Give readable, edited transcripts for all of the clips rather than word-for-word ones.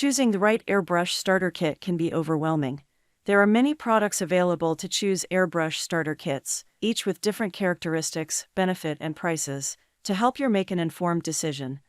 Choosing the right airbrush starter kit can be overwhelming. There are many products available to choose airbrush starter kits, each with different characteristics, benefit, and prices, to help you make an informed decision.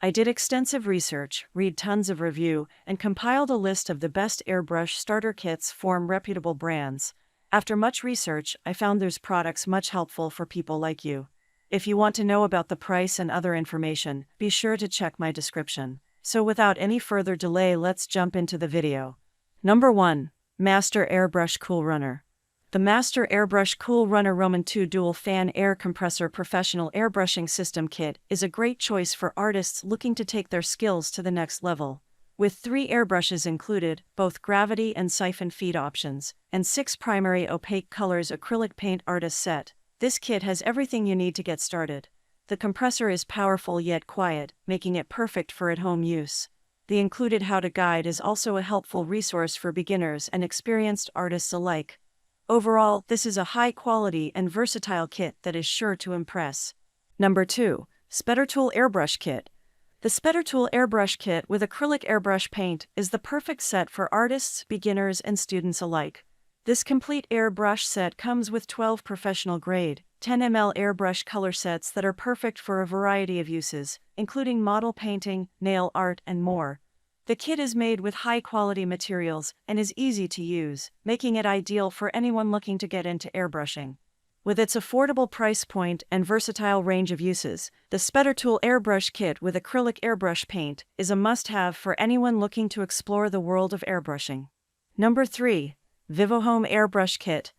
I did extensive research, read tons of review, and compiled a list of the best airbrush starter kits from reputable brands. After much research, I found those products much helpful for people like you. If you want to know about the price and other information, be sure to check my description. So without any further delay, let's jump into the video. Number 1. Master Airbrush Cool Runner. The Master Airbrush Cool Runner Roman 2 Dual Fan Air Compressor Professional Airbrushing System Kit is a great choice for artists looking to take their skills to the next level. With 3 airbrushes included, both gravity and siphon feed options, and 6 primary opaque colors acrylic paint artist set, this kit has everything you need to get started. The compressor is powerful yet quiet, making it perfect for at-home use. The included how-to guide is also a helpful resource for beginners and experienced artists alike. Overall, this is a high-quality and versatile kit that is sure to impress. Number 2. Spettertool Airbrush Kit. The Spettertool Airbrush Kit with acrylic airbrush paint is the perfect set for artists, beginners, and students alike. This complete airbrush set comes with 12 professional-grade, 10 ml airbrush color sets that are perfect for a variety of uses, including model painting, nail art, and more. The kit is made with high-quality materials and is easy to use, making it ideal for anyone looking to get into airbrushing. With its affordable price point and versatile range of uses, the Spettertool Airbrush Kit with acrylic airbrush paint is a must-have for anyone looking to explore the world of airbrushing. Number 3. VivoHome Airbrush Kit.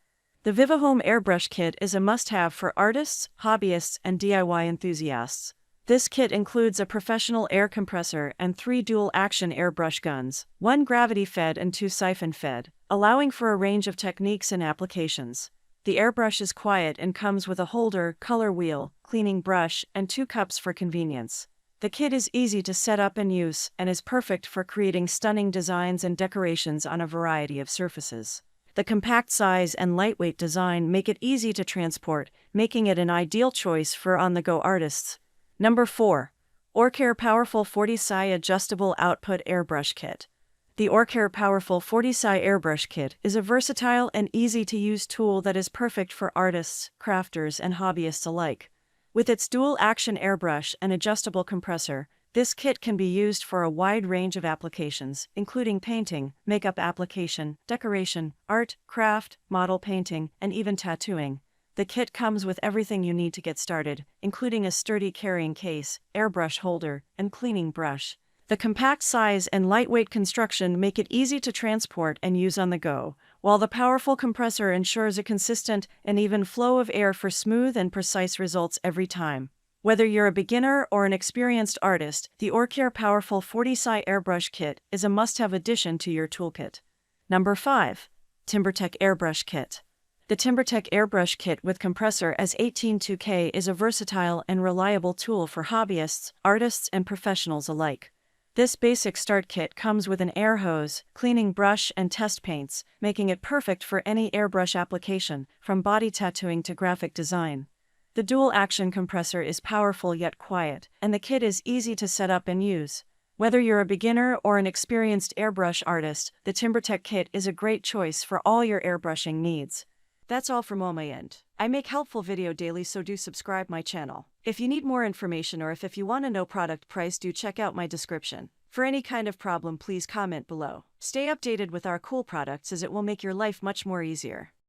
The VivoHome Airbrush Kit is a must-have for artists, hobbyists, and DIY enthusiasts. This kit includes a professional air compressor and 3 dual-action airbrush guns, 1 gravity-fed and 2 siphon-fed, allowing for a range of techniques and applications. The airbrush is quiet and comes with a holder, color wheel, cleaning brush, and 2 cups for convenience. The kit is easy to set up and use and is perfect for creating stunning designs and decorations on a variety of surfaces. The compact size and lightweight design make it easy to transport, making it an ideal choice for on-the-go artists. Number 4. Orcare Powerful 40Si Adjustable Output Airbrush Kit. The Orcare Powerful 40Si Airbrush Kit is a versatile and easy-to-use tool that is perfect for artists, crafters, and hobbyists alike. With its dual-action airbrush and adjustable compressor, this kit can be used for a wide range of applications, including painting, makeup application, decoration, art, craft, model painting, and even tattooing. The kit comes with everything you need to get started, including a sturdy carrying case, airbrush holder, and cleaning brush. The compact size and lightweight construction make it easy to transport and use on the go, while the powerful compressor ensures a consistent and even flow of air for smooth and precise results every time. Whether you're a beginner or an experienced artist, the Orcare Powerful 40Si Airbrush Kit is a must-have addition to your toolkit. Number 5. TimberTech Airbrush Kit. The TimberTech Airbrush Kit with compressor as 182K is a versatile and reliable tool for hobbyists, artists, and professionals alike. This basic start kit comes with an air hose, cleaning brush, and test paints, making it perfect for any airbrush application, from body tattooing to graphic design. The dual-action compressor is powerful yet quiet, and the kit is easy to set up and use. Whether you're a beginner or an experienced airbrush artist, the TimberTech kit is a great choice for all your airbrushing needs. That's all from my end. I make helpful video daily, so do subscribe my channel. If you need more information or if you want to know product price, do check out my description. For any kind of problem, please comment below. Stay updated with our cool products as it will make your life much more easier.